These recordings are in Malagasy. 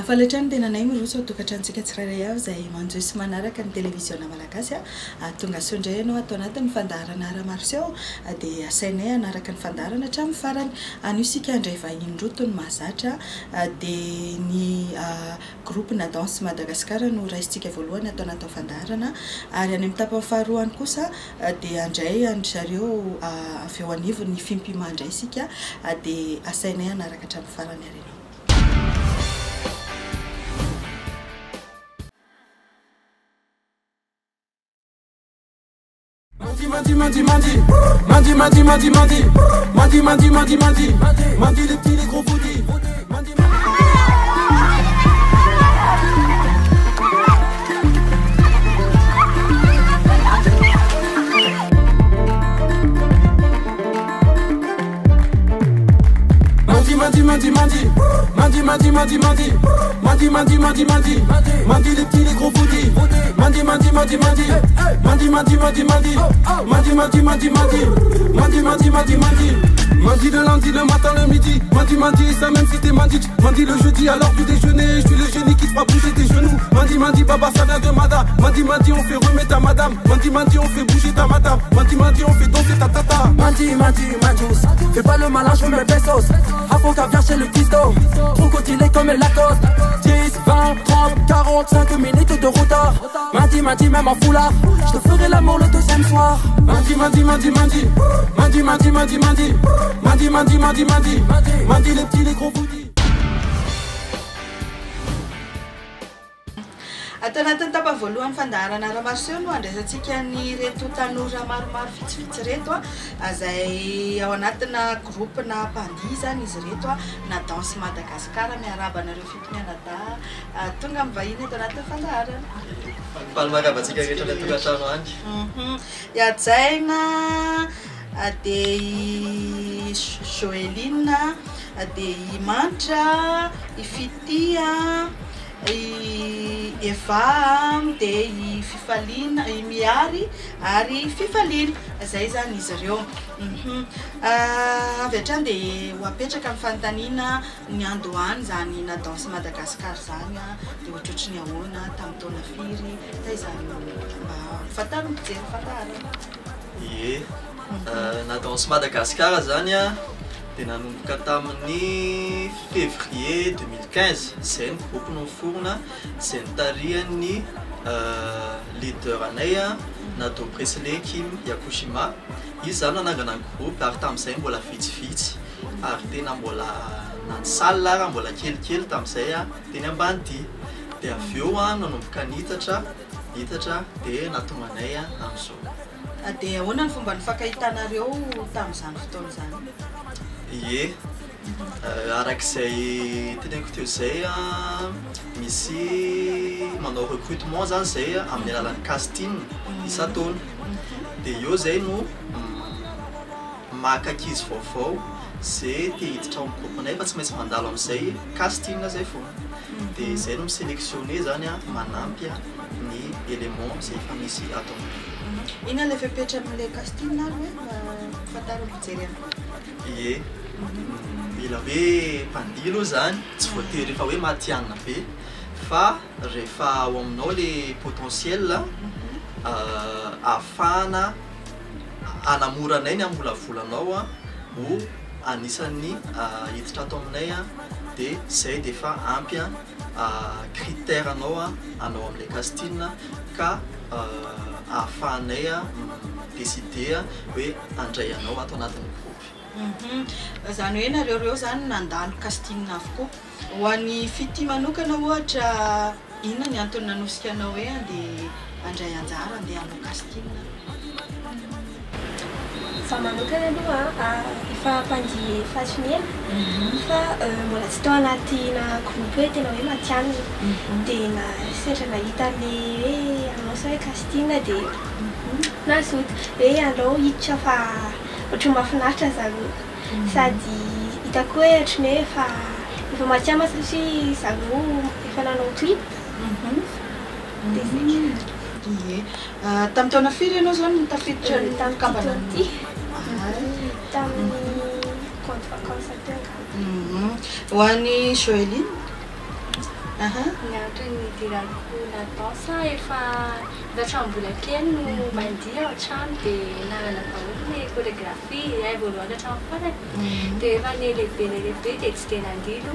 Afaletrany tena nay miroso tokatransika tsirairay avy izay manjoy sy manaraka ny televisiona malagasy tonga sondray anao atao anatin'ny fandaharana ara-marseau dia asainay anaraka ny fandaharana hatramin'ny farany anio sika andray vahiny roto ny mahazatra dia ny groupe na danse Madagascar no raisitsika voalohany atao anatin'ny fandaharana ary any amin'ny tapany faharoany kosa dia andray andry zareo avy eo anivo ny fimpima andray sika dia asainay anaraka hatramin'ny farany ary Mandi, mandi, mandi, mandi, mandi, mandi, mandi, mandi, mandi, mandi, mandi, mandi les petits, les gros bouddhis, mandi, mandi, mandi, mandi, mandi, mandi, mandi, mandi, mandi, mandi, mandi, mandi, mandi les petits, les gros bouddhis, mandi, mandi, mandi, mandi, mandi, mandi, mandi, mandi, mandi, mandi, mandi, mandi, mandi, mandi, mandi, mandi, mandi le lundi, le matin, le midi, mandi, mandi, ça même si t'es mandi, mandi le jeudi à l'heure du déjeuner, je suis le génie qui te fera bouger tes genoux, mandi, mandi, baba, ça vient de madame, mandi, mandi, on fait remettre ta madame, mandi, mandi, on fait bouger ta madame, mandi, mandi, on fait danser ta tata, mandi, mandi, mandjous, fais pas le malin, je veux mes pesos, avant qu'à vient chez le Cristo, trop côté comme la Lacoste, 10, 20, 30, 45 minutes de retard, mandi, mandi, même en foulard, je te ferai l'amour le deuxième soir, mandi, mandi, mandi, mandi, mandi, mandi, mandi, mandi, mandi, mandi, mandi, mandi, mandi les petits, les gros bouddhis. Atao anatin'ny tapa voalohany fandaharana ara-marseau no andraisantsika ny reto tanora maromaro vitsivitsy reto izay ao anatina groupe na mpandihy zany izy reto na danse Madagascar miaraba nareo fitoniana da tonga mivahiny eto anatin'ny fandaharana. Palmaravatsika rehetra ilay tonga trano any. Iadzaina dia i Joeline dia i Mantra, i Fitia, i Eva, dia i Fifalina, i Miary ary Fifalina zay zany izy ireo. Avy hatrany dia ho apetraka amin'ny fanontaniana ny andohany zany na danse Madagascar zany dia ohatrohatry ny ahoana tamin'ny taona firy zay zany mba fantaro ny mpijery fandaharana. Ie, na danse Madagascar zany dia nanomboka tamin'ny février 2015 zay ny groupe no niforona zay nitarihan'ny leader anay Nato Presley Kim Yakushima. Izy zany nanangana ny groupe ary tamin'izay mbola vitsivitsy ary tena mbola nanisala ary mbola kelikely tamin'izay teny ambanidia dia avy eo nanomboka nitatra dia natonga anay amin'izao. Dia ahoana ny fomba nifankahitanareo tamin'izany fotoana zany? Ie, arak'izay teneniko teo zay misy manao recrutement zany zay amin'ny alalan'ny casting isan-taona dia eo zay no maka ankizy vaovao zay te hiditra amin'ny groupenay fa tsy maintsy mandalo amin'izay casting zay foana dia zay no misélectionné zany manampy ny élément zay efa misy atao. Ina ilay fepetra amin'ilay casting na hoe fantaro mijery any? Ie, mila hoe mpandihy aloha zany tsy voatery rehefa hoe matihanina be fa rehefa ao aminao le potentiel ahafahana hanamora anay ny ambolavolanao ho anisan'ny hiditra atao aminay dia zay dia efa ampy critère anao anao amin'ilay casting ka ahafahanay décider hoe andray anao atao anatin'ny groupe. Zany hoe nareo zany nandalo casting avokoa. Ho an'ny Fity manokana ohatra inona ny antony nanosika anao hoe andeha andray anjara andeha hanao casting? Fa manokana aloha efa mpandihy fahatsonena fa mbola tsy tao anatina groupe hoe tena hoe matianina dia sendra nahita le hoe anao hoe casting dia nazoto hoe alao hiditra fa ohatry mahafinaritra zany sady hitako hoe ohatry ny hoe efa matiama satria zany efa nanao clip dia zay. Tamin'ny taona firy ianao zao no tafiditra ny kambana ty tamin'ny compte vacances teo. Ho an'ny Joeline Mianatra ny idirako la danse efa hatramin'ny kely no mandeha ao an-trano dia nanana daholo ny chorégraphie voalohany hatramin'ny farany dia efa ny lehibe dia tsy dia nandilo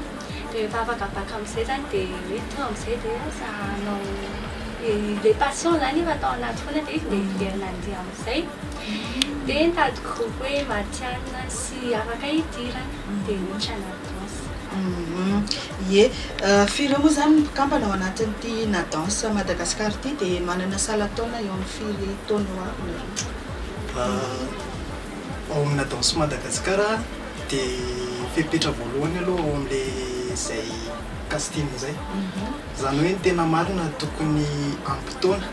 dia efa afaka baka amin'izay zany dia hoe tonga amin'izay dia hanao le passion zany efa atao anaty foana dia izy dia very nandeha amin'izay dia nitadiko hoe matianina sy afaka hidirana dia ohatra na danse. Ie, firy moa zany kambana ao anatin'ity na danse Madagasikara ity dia manana salan-taona eo amin'ny firy taona ho avy ao amina danse Madagasikara dia fepetra voalohany aloha ao amin'le zay casting zay zany hoe tena marina tokony ampitaona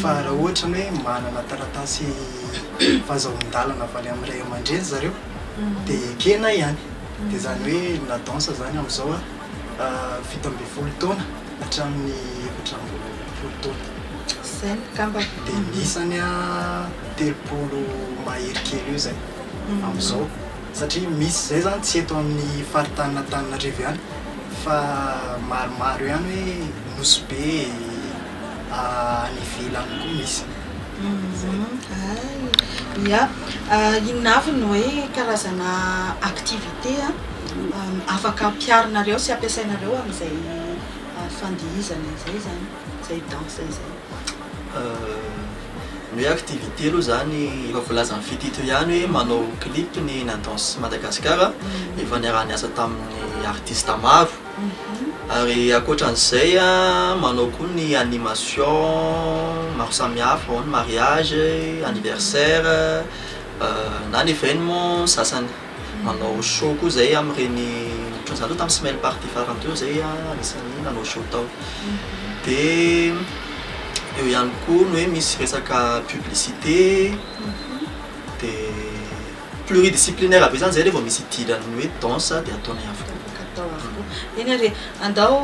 fa raha ohatra hoe manana taratasy fahazoan-dalana avy amin'ray aman-dreny zareo dia kena ihany dia zany hoe na danse zany amin'izao fito amby folo taona hatramin'ny 4 taona zay kamba dia misany 30 mahery kely io zay amin'izao satria misy zay zany tsy eto amin'ny faritany Antananarivo ihany fa maromaro ihany hoe nosy be any ivelany koa misy. Ia, inona avy no hoe karazana activité afaka ampiarinareo sy ampiasainareo amin'izay fandihizana izay zany zay danse izay. Ny hoe activité aloha zany efa voalaza amin'ny fitito ihany hoe manao clip ny na danse Madagasikara efa niarahany asa tamin'ny artiste maro ary ankoatran'izay manao koa ny animation maro samihafa ao ny mariage anniversaire na ny événement sasany manao show koa zay amin'ireny ohatran'izany aloha tamin'ny semaine party farany teo zay anisany nanao show tao dia eo ihany koa no hoe misy resaka publicité dia pluridisciplinaire be zany zay rehefa misy idirany hoe danse dia ataony avokoa. Eny ary andao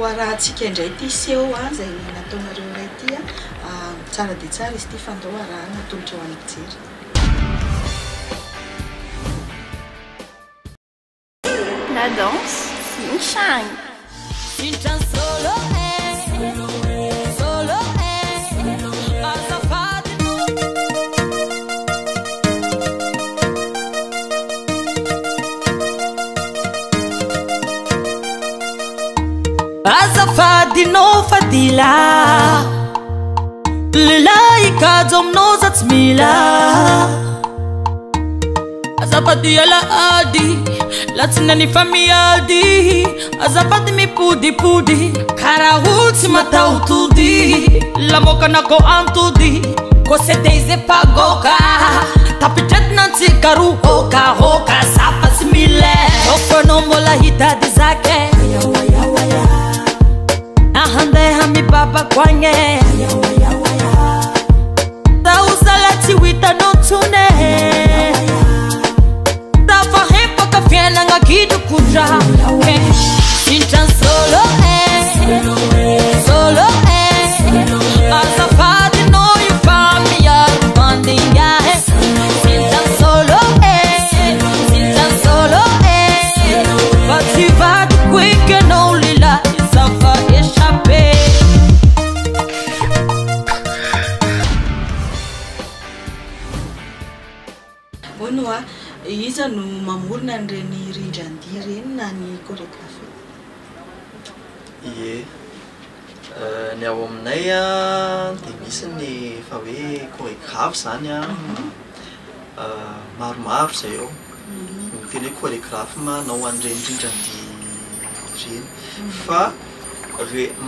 arahantsika indray ity seho zay nataonareo iray ity tsara dia tsara izy ity fa andao arahana atolotra ho an'ny mpijery. La danse, c'est une shine. Azafady no fadila Lilahi kadzo mnoza tsmila Azafady ala adi Latina ni famiadi Azafady mi pudi Karahutsi matautudi Lamoka nako antudi Koseteize pagoka Tapitet nanti karu hoka Safa simile Okonomola hitadi zake Ahande hami baba kwange Tausalati wita no tune Tafahepo kafiena nga kidu kuja Sinchan solo Solo Azafadi no you found me out funding Sinchan solo Sinchan solo But you bad quick and only la Azafadi Onoa, iza no mamorona an'ireny rindran-dia ireny na ny chorégraphie? Ie, ny ao aminay dia misy ny efa hoe chorégraphe zany maromaro zay ao. Tena hoe chorégraphe manao an'ireny rindran-dia ireny fa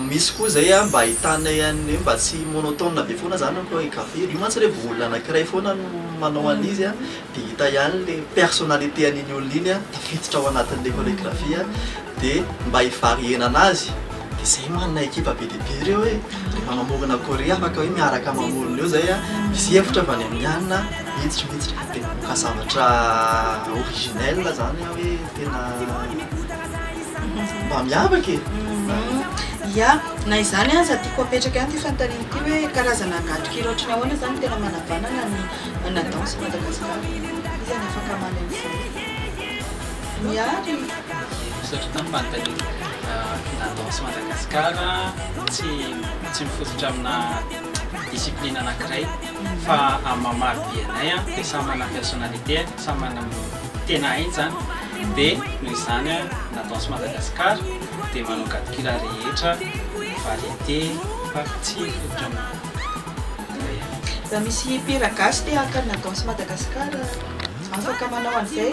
misy koa zay mba ahitana ihany mba tsy monotone be foana zany ny chorégraphie io mantsy rehefa olona anankiray foana no manao an'izy dia hita ihany le personnalité an'iny olona iny tafiditra ao anatin'le chorégraphie dia mba hivariena anazy dia zay manana ekipa be dia be ireo hoe rehefa mamorona choré afaka hoe miaraka mamorona eo zay misy hevitra avy any amin'ny anina mihitsitra dia mamoaka zavatra originel zany hoe tena mba miavaka e. Ia, na izany aza tiako apetraka ihany ty fanontaniana ity hoe karazana gadro-kira ohatrany ahoana zany tena manavanana na danse Madagasikara. Izy afaka manana izay. Miary. Satria tany manontany na danse Madagasikara tsy mifototra amina discipline anankiray fa amin'ny mamarobianay dia samy mana personnalité samy mana tena hainy zany dia noho izany na danse Madagasikara dia manao calcul rehetra variété fa tsy mifototra amina raha misy mpihira gasy dia akarina danse Madagasikara afaka manao an'izay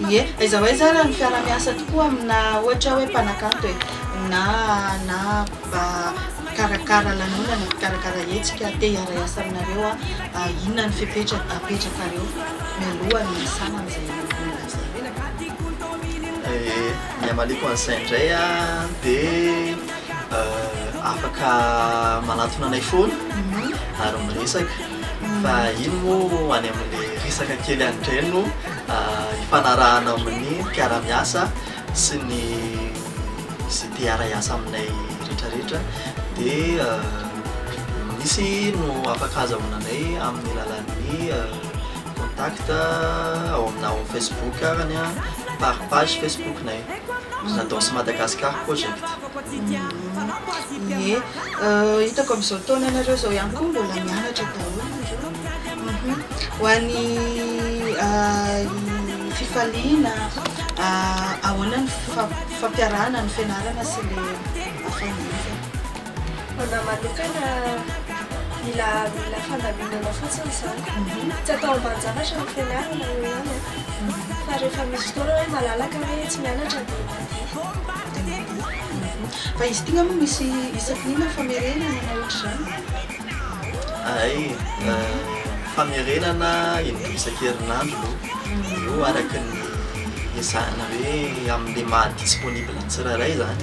ie aiza hoe zara ny fiara-miasa tokoa amina ohatra hoe mpanakanto na karakara lanonana karakara hetsika te hiara-iasa aminareo inona ny apetrakareo mialohan'ny misana amin'izay miamaliko an'izay indray dia afaka manatona anay foana ary miresaka fa ino moa any amin'le resaka kely andray no ifanarahana amin'ny mpiara-miasa sy ny sy te hiara-iasa aminay rehetrarehetra dia misy no afaka azahoananay amin'ny alalan'ny contact ao amina ao Facebook arany par page Facebook nay na danse Madagasikara project ie hitako amin'izao taona anareo zao ihany koa mbola mianatra daholo ho an'ny fifaliana ahoana ny fampiarahana ny fianarana sy le afanisa ana manokana mila fandaminana fotsiny zany tsy atao ambanjavatra ny fianarana eo ihany fa rehefa misy fotoana hoe malalaka hoe tsy mianatra dia fa izy tigna moa misy isakinina famerenana na ohatra zany ay famerenana isan-kerinandro io araka ny iasana hoe amin'le maha disponible tsirairay zany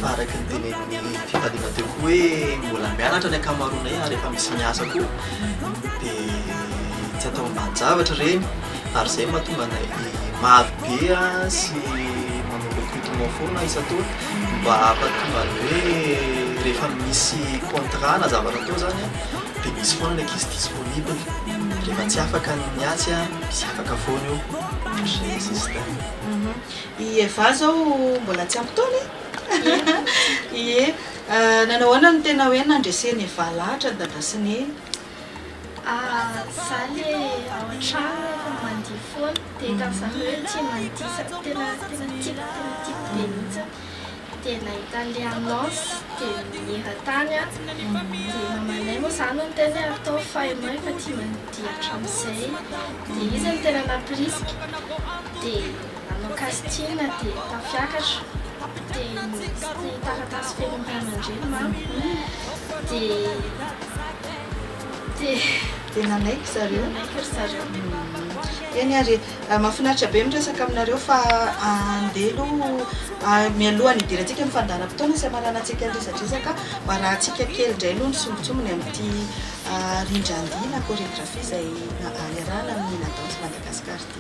fa araka ny tenen'ny fifaliana teo koa hoe mbola mianatra ny akamaroanay rehefa misy miasa koa dia tsy atao ambanjavatra reny ary zay mahatonga anay marobe sy manao recrutement foana isa-taona mba hampatonga ny hoe rehefa misy contrat na zavatra atao zany dia misy foana ny ankizy disponible rehefa tsy afaka ny miatsy misy afaka foana io zay système eva zao mbola tsy ampitaony ie nanao ahoana ny tena hoe nandreseny eva lahatra ny dadasiny zaly ao an-trano efa mandihy foana dia tamin'izany hoe tsy mandisa tena tiako be mihitsy dia nahita le annonce dia mihera-tany dia mamanay moa zany no tena atao fa ianao efa tia mandihy hatramin'izay dia izy ny tena nampirisika dia nanao casting dia tafiakatra dia taratasy feno ray aman-dreny mamy dia nanaiky zareo eny ary mahafinaritra be miresaka aminareo fa andelo mialohan'ny idirantsika mifandaram-potoana sy amaranantsika nresatresaka mba raha antsika kely indray aloha ny sombontsomony amin'ity rindran-dina chorégraphie izay iarahana amin'ny na danse Madagasikara ity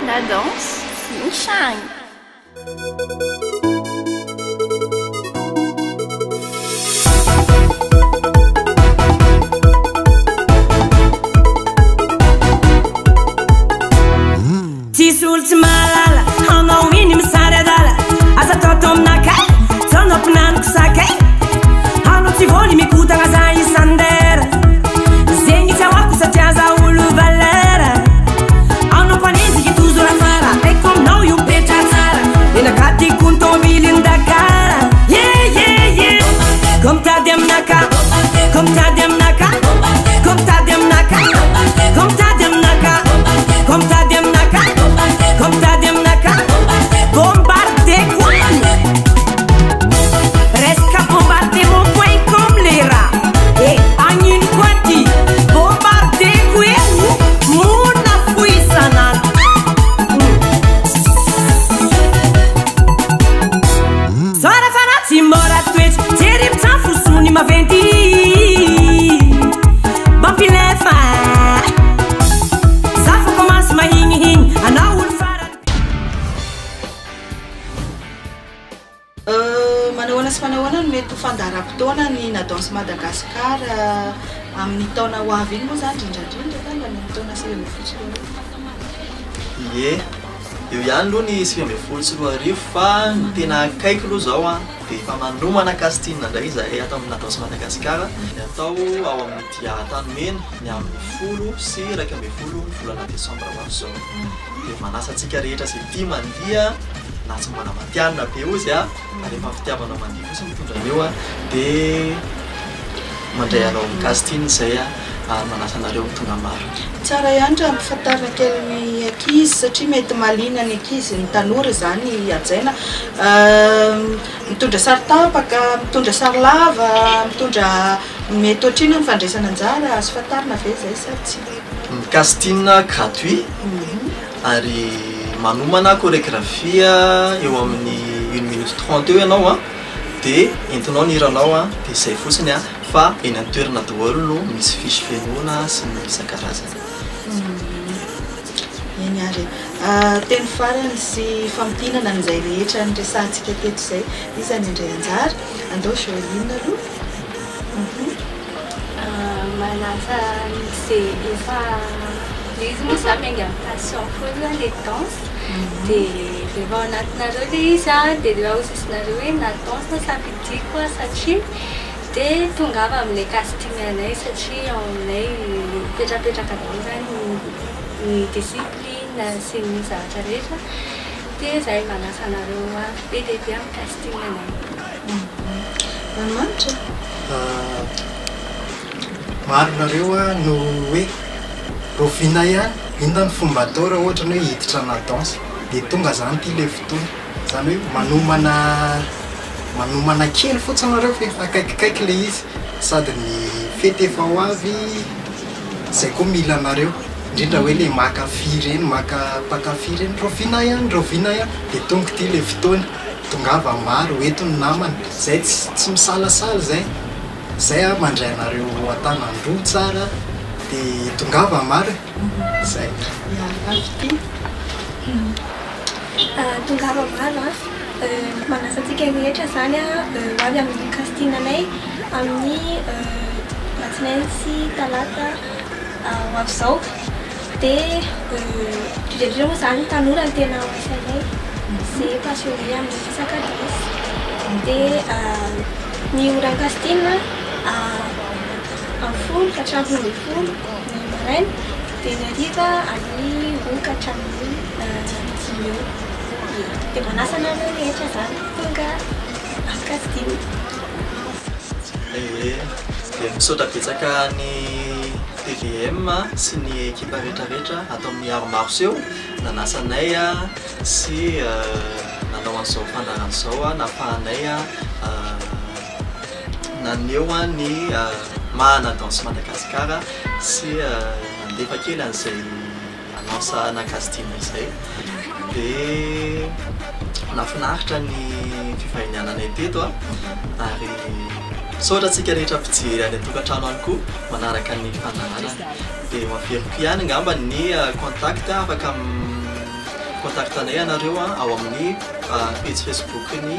La danse, une shine. Tsy malala hanao iny misary adala asa tato aminakay tsano ampinaniko sakay hanao tsy voly mikotana za isandera zegny tsy ahoako satria za olo valera anao mpaneziky tozo rafara aiko aminao io petra tsara enakatiko ny tombiliny dakara comme tady aminaka comme tady aminaka comme tady aminaka comme tady aminaka comme tady aminaka comme t'as dit m'naka bombarder quoi reste à bombarder mon coin comme les rats et en une quanti bombarder quoi mon afouille sanal Sora fanati mora twitch tiri ptafu suni ma venti Bampilefa Safu commence ma hing anao manahoana sy manahoana no mety ho fandaharam-potoana ny na danse Madagasikara amin'ny taona ho avy iny moa zany indrindradrindra angamba ny taona sivy ambin'ny folo Ie, io ihany aloha ny 2024 fa ny tena akaiky aloha zao a dia efa manomana casting indray zahay atao amin'ny Nadance Madagasikara. Ny atao ao amin'ny dia Tanimena ny amin'ny 10 sy 11 ny volana Desambra ho avy zao. Dia manasa antsika rehetra izay tia mandiha na tsy manamatianina be ozy a rehefa fitiavanao mandiha fotsiny mitondra an'io a dia mandray anao amin'ny casting izay a manasa anareo tonga maro. Tsara ihany raha ampifantarina kely ny ankizy satria mety malina ny ankizy ny tanora zany hajaina mitondra sary tapaka, mitondra sary lava, mitondra mety ohatrino ny fandraisana anjara azo fantarina ve zay sa tsy? Casting gratuit ary manomana chorégraphie eo amin'ny 1 minute 30 eo ianao a dia entinao ny hiranao a dia izay fotsiny a fa eny an-toerana daholo no misy fisy fiainoana sy ny isan-karazany. Eny ary teny farany sy fampitinana n'izay rehetra nyresantsika teto izay izany indray anjara andao Joline aloha. Manasa c'est efa izy moa za miainga amin'ny passion foana le danse dia rehefa ao anatinareo le izy a dia rehefa hozisinareo hoe na danse na safidiako satria dia tonga avy amin'ilay casting anay satria ao aminay petrapetraka daholo zany ny discipline sy ny zavatra rehetra dia zay manasa anareo be dia be amin'ny casting anay. Ranomanitra? Maro nareo a no hoe Rovina ihany inona ny fomba atao raha ohatra hoe hiditra na danse dia tonga zany ity ilay fotoana zany hoe manomana kely fotsiny nareo fa efa akaikikaiky ilay izy sady ny fety efa ho avy izay koa mila anareo indrindra hoe ilay makafy reny mpakafy reny Rovina ihany dia tonga ity ilay fotoana tongava maro eto ny namany zay tsy misalasala zay a mandray anareo atanandroa tsara dia tongava maro zay. Tongava maro manasa antsika rehetra zany a avy amin'ny casting anay amin'ny latsinainy sy talata ho avy zao dia indrindra moa zany tanora ny tena oisanay sy passionné amin'ny resaka danse dia ny oran casting amin'ny 10 ka hatramin'ny 20 ny maraina dia ny hariva amin'ny 1 ka hatramin'ny 10 eo dia manasa anareo rehetra zany tonga amin'ny casting. Dia misaotra betsaka ny TVM sy ny ekipa rehetrarehetra atao amin'ny art martiaux nanasanay sy nanao an'izao fandaran'izao nafahanay naneo ny mahana danse Madagasikara sy nandefa kely an'izay anansa na casting izay dia nafinaritra ny fifahiniananay teto ary misaotra antsika rehetra mpijery any an-tokantrano any koa manaraka ny fandaharana dia maferiko ihany angamba ny contact afaka contactanay anareo ao amin'ny page Facebook ny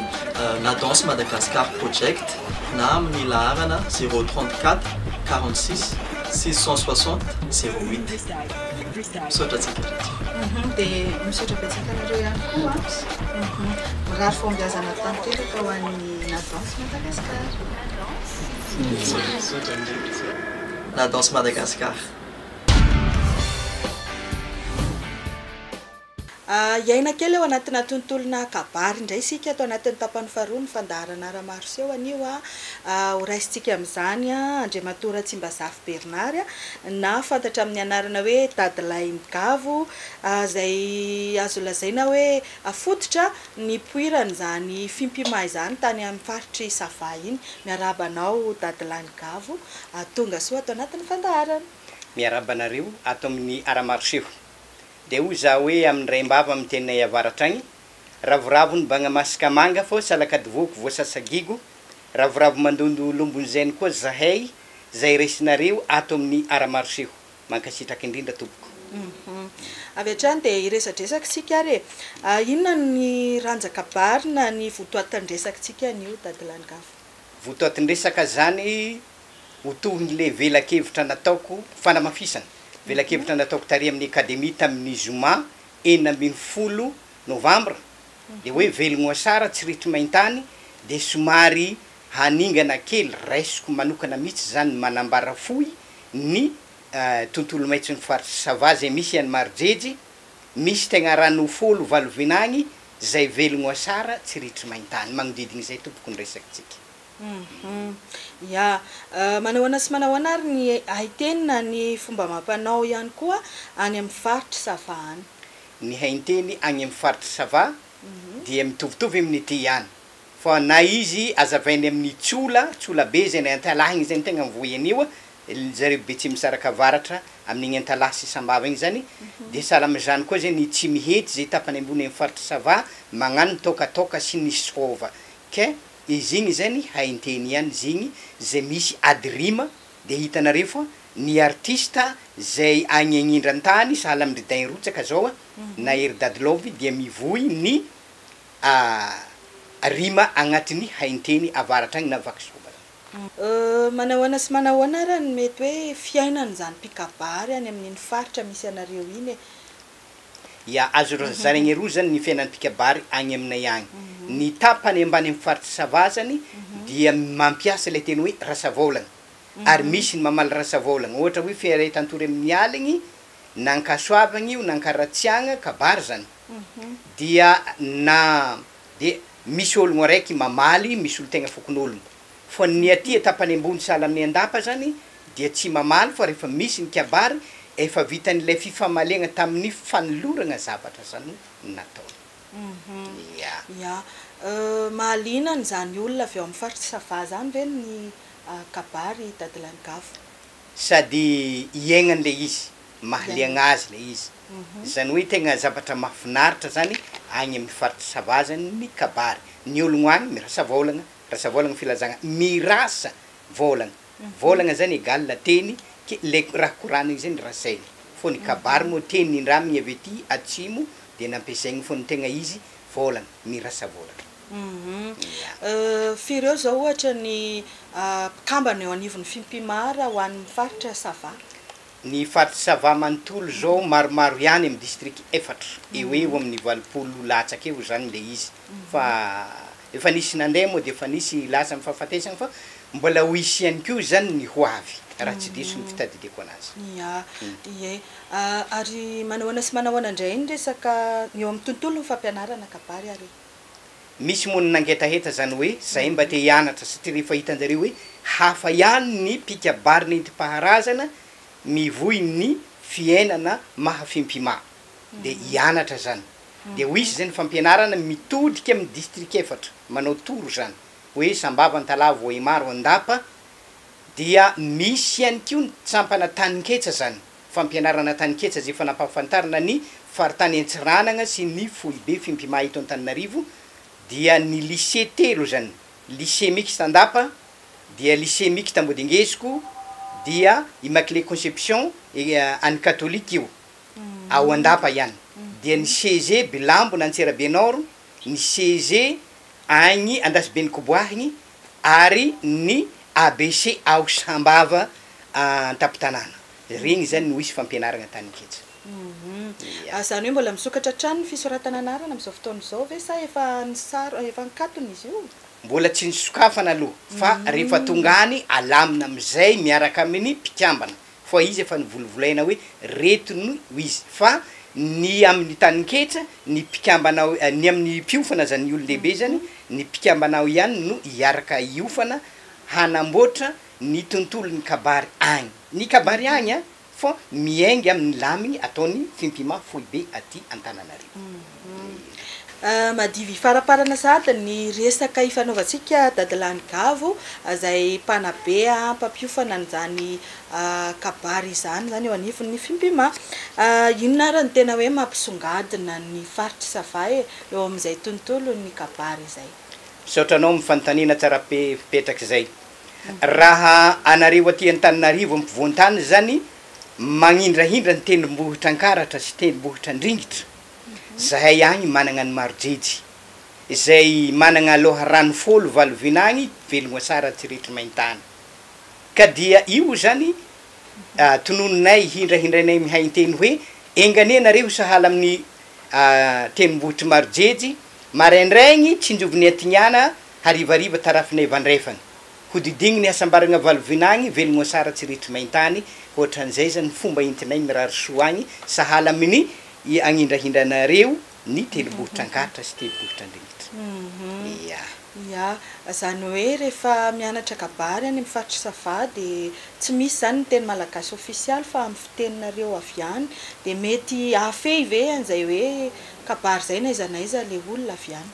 Nadance Madagascar Project na amin'ny laharana 034 46 660 08. Misaotra antsika rehetra. Dia misaotra betsaka anareo ihany koa mirary fombiazana tanteraka ho an'ny Nadance Madagascar. Nadance Madagascar. Iaina kely eo anatina tontolona kabary indray isika atao anatin'ny tapany faharoa ny fandaharana art martiaux anio ho raisintsika amin'izany Andriamatora Tsimbazafy Bernard na fantatra amin'ny anarana hoe Dadilay Migavo izay azo lazaina hoe fototra ny poiran'izany fimpima izany tany amin'ny faritry Sava iny. Miarabanao Dadilay Migavo tonga soa atao anatin'ny fandaharana. Miarabanareo atao amin'ny art martiaux dia ho za hoe amin'ny Raimbava amin'ny teninay avaratra agny ravoravo ny bagna masaka manga fô salakadivoko voasasagigo ravoravo mandondo lombony zainy koa zahay zay resinareo ato amin'ny art martiaux mankasitraka indrindra tompoko. Avy hatrany dia iresadresaka sika re inona ny ranjakabary na ny votoatandresaktsika anio Dadilay Migavo? Votoatandresaka zany hotohiny le velakevitra nataoko fanamafisana velakevitra nataoko tary amin'ny akademia tamin'ny Zoma 4 novambra de hoe velogno sara tsy ritry maintany de somary haningana kely raisiko manokana mihitsy zany manambara foy ny tontolo maitso ny faritry sava zay misy any Marojejo misy tegna rano folo valovinagny zay velogno sara tsy ritry maintany magnodidigny zay tompoko ny resakitsika. Ya manahoana sy manao ary ny hainteny ny fomba mampanao ihany koa any amin'ny faritry sava any. Ny hainteny any amin'ny faritry sava dia mitovitovy amin'ny ty ihany fa na izy azavainy amin'ny tsola be zay ny Antalahigny zay tegna mivoyany io zareo be tsy misaraka avaratra amin'igny Antalahy sy Sambava igny zany de sahala am'zany koa zany tsy mihety zay tapany ambony amin'ny faritry sava magnano tokatoka sy ny sova ke izy igny zany hainteny ihany zigny zay misy ady rima de hitanareo fa ny artista zay agny agnindran-tany sahala amin'ny Ridain Rotsaka zao na Ery Dadilovy dia mivoy ny rima agnatin'ny hainteny avaratra agny na vakisoa. Manahoana sy manahoana ary ny mety hoe fiainany zany mpikabary any amin'ny faritra misy anareo iny ya azo zaregny roa zany ny fiainan'ny mpikabary agny aminay agny ny tapany ambany amin'ny faritry sava zany dia mampiasa le teny hoe rasavolagna ary misy ny mamaly rasavolagna ohatra hoe fiaretantory amin'ny aligny nankasoavagny io nankaratsiagna kabary zany dia na de misy ologno araiky mamaly misy olo tegna fokon'ologno fa ny aty tapany ambony sahala amin'ny andapa zany dia tsy mamaly fa rehefa misy ny kabary efa vitan'ilay fifamaliagna tamin'ny fanoloragna zavatra zany natao. Ya mahalinany zany olona avy eo amin'ny faritry sava zany ve ny kabary dadilany gavo sady iaignany le izy mahaliagna azy le izy zany hoe tegna zavatra mahafinaritra zany agny amin'ny faritry sava zany ny kabary ny ologno agny mirasa volagna filazagna mirasa volagna zany égal la teny le raha koranigny zany rasainy fô ny kabary moa teny ndramigny avy ety atsimo de nampiasaigny fô ny tegna izy volagna mirasa volagna. Fireo zao ohatra ny mpikambana eo anivon'ny Fimpimara ho an'ny faritra sava. Ny faritry sava manontolo zao maromaro ihany amin'ny district 4 eo amin'ny 80 latsaka eo zany le izy fa efa nisy nandeha moa de efa nisy lasa amin'ny fahafatesagna fa mbola ho isy ihany koa zany ny hoavy raha tsy diso ny fitadidiko anazy. Ary manahoana sy manahoana indray ny resaka eo amin'ny tontolo ny fampianarana kabary ary misy moa nangetaheta zany hoe zay mba te hianatra satria rehefa hitanjareo hoe hafa ihany ny mpikabary nentim-paharazana mivoy ny fiainana mahafimpima de hianatra zany de ho isy zany fampianarana mitodika amin'ny district 4 manao toro zany hoe Sambava Antalahy Voahimaro Andapa dia misy ihany koa tsampana taniketsa zany fampianarana taniketsa zay efa nampahafantarana ny faritany Antsiranana sy ny Foibe Fimpima eto Antananarivo dia ny lycée telo zany lycée mixte Andapa dia lycée mixte Ambodingesiko dia Immaculée Conception any catholique io ao Andapa ihany dia ny CG Bilambo Nantsirabe Nord ny CG agny Andasibe Koboahigny ary ny ABC ao Sambava Antapitanana regny zany no isy fampianarana taniketsa. Zany hoe mbola misokatra trano ny fisoratana anarana amin'izao fotoana izao ve sa efa nikatony izy io? Mbola tsy nisokafana aloha fa rehefa tonga any alamina amizay miaraka amin'ny mpikambana fa izy efa nivolovolaina hoe retiny izy fa ny amin'ny taniketsa ny mpikambanao ny amin'ny piofana zany olo lehibe zany ny mpikambanao ihany no hiaraka iofana hanamboatra ny tontolo ny kabary agny ny kabary agny fa miaingy amin'ny lamigny ataony Fimpima Foibe aty Antananarivo. Madivy faraparana sady ny resaka ifanaovantsika dadilany gavo zay mpanabe mpampiofana an'izany kabary zany eo anivon'ny Fimpima inona ary ny tena hoe mampisongadina ny faritry sava eo amin'izay tontolo ny kabary zay. Saotranao mifanontaniana tsara petraky zay raha anareo aty Antananarivo ampivoan-tany zany magnhindrahindra ny tendrombohitra ankaratra sy tendrombohitra andringitra zahay agny managna ny Marojejo izay managna aloha rano folo valovinagny velogno sara tsy retry maintany ka dia io zany tonononay hindrahindranay mihainteny hoe engane nareo sahala amin'ny tenimbotry maro jegy maraindraigny tsinjoviny atignana harivariva tarafina evandrefana hodidigniny asambaragna valovinagny velogno sara tsy ritry maintany ohatran'izay zany fomba entinay mirary soagny sahala amin'ny agnindrahindranareo ny telobohitra ankatra sy telobohitra andrigitra ya zany hoe rehefa mianatra kabary any amin'ny faritry Sava de tsy misy zany ny teny malagasy official fa amin'ny fiteninareo avy any de mety afey ve an'izay hoe kabary zay naiza naiza le olona avy any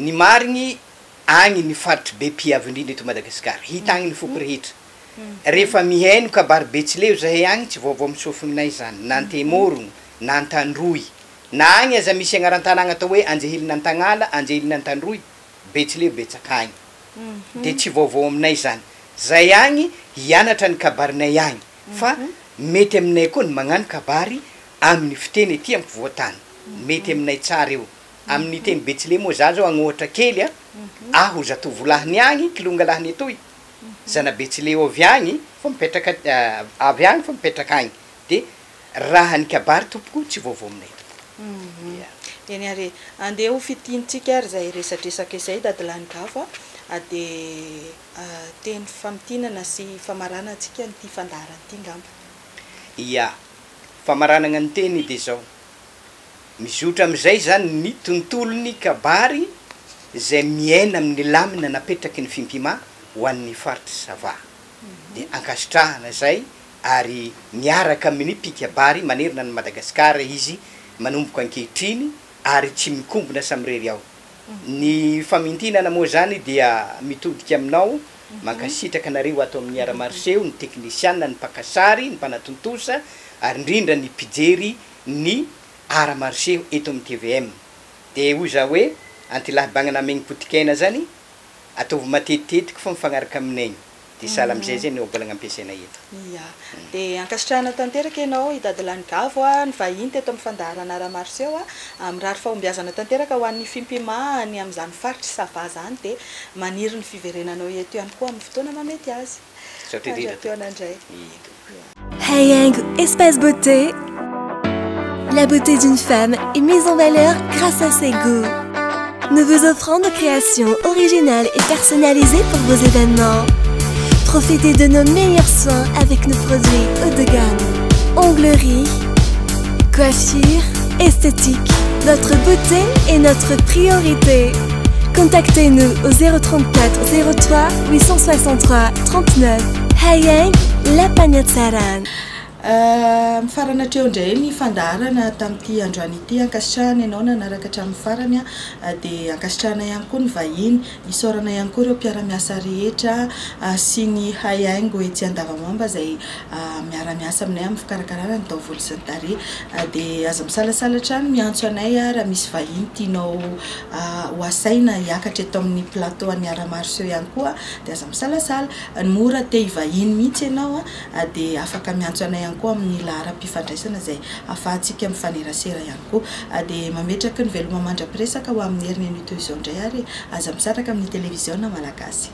ny marigny agny ny faritry be piavy indrindra eto Madagasikara hita agny ny foko rehetra rehefa mihaino kabary Betsileo zahay agny tsy vaovao misofinay zany na Antemorogno na Antandroy na agny aza misy agnaran-tanàgna atao hoe Anjehiline Antagnala Anjehiline Antandroy Betsileo Betsakagny de tsy vaovao aminay zany zay agny hianatra ny kabarinay agny fa mety aminay koa ny magnano kabary amin'ny fiteny ety ampovoantany mety aminay tsara eo amin'ny teny Betsileo moa za zao agnohatra kely aho zatovolahyny agny kilongalahiny etoy zana Betsileo avy agny fa mipetraka avy agny fa mipetraka agny de raha ny kabary tompoko tsy vaovao aminay eny are andeha ho fitintsika ary zay resatresaka izay dadilany gavo de teny famitinana sy famarana antsika nyty fandarana ty ngamba ia famaranana ny teny de zao mizotra am'izay zany ny tontolony kabary zay miaina amin'ny lamina napetraky ny fimpima ho an'ny faritry Sava de ankasitrahana zay ary miaraka amin'ny mpikabary manerina ny Madagasikara izy manomboka ankehitriny ary tsy mikombona samirery ao ny famintinana moa zany dia mitodika aminao mankasitraka anareo ato amin'ny ara-marseho ny teknisiana ny mpakasary ny mpanatontosa ary indrindra ny mpijery ny ara-marseho eto amin'ny TVM de hoy za hoe antilahibagnana megny potikena zany ataovy matetitetiky fa mifagnaraka aminay de sala am'izay zay ny obalagna ampiasaina eto de ankasitrahana tanteraka ianao i dadilany gavo ny vahiny teto amin'ny fandaharana ara-marseho mirary fahombiazana tanteraka ho an'ny fimpima ny amin'izany faritry Sava zany de maniry ny fiverenanao eto ihany koa amin'ny fotoana mamety azy andray Hayango Espace Beauté. La beauté d'une femme est mise en valeur grâce à ses goûts. Nous vous offrons nos créations originales et personnalisées pour vos événements. Profitez de nos meilleurs soins avec nos produits haut de gamme. Onglerie, coiffure, esthétique. Notre beauté est notre priorité. Contactez-nous au 034 03 863 39. Hayang, la Pagnatsaran. Mifarana hatreo indray ny fandaharana tamin'ity androany ity ankasitrahana ianao nanaraka hatramin'ny farany de ankasitrahana ihany koa ny vahiny isaorana ihany koa ireo mpiara-miasa rehetra sy ny Hayango etsy Andavamamba zay miara-miasa aminay amin'ny fikarakarana ny taovolo sy ny tarehy de aza misalasala hatrany miantso anay raha misy vahiny tianao ho asaina hiakatra eto amin'ny plateau any ara-marseho ihany koa de aza misalasala ny mora te hivahiny mihitsy ianao de afaka miantso anay ihany koa amin'ny lahara-pifandraisana zay ahafahantsika mifanerasera ihany koa de mametraka ny veloma mandra-piresaka ho amin'ny herin'ny toy izao indray ary aza misaraka amin'ny televiziona malagasy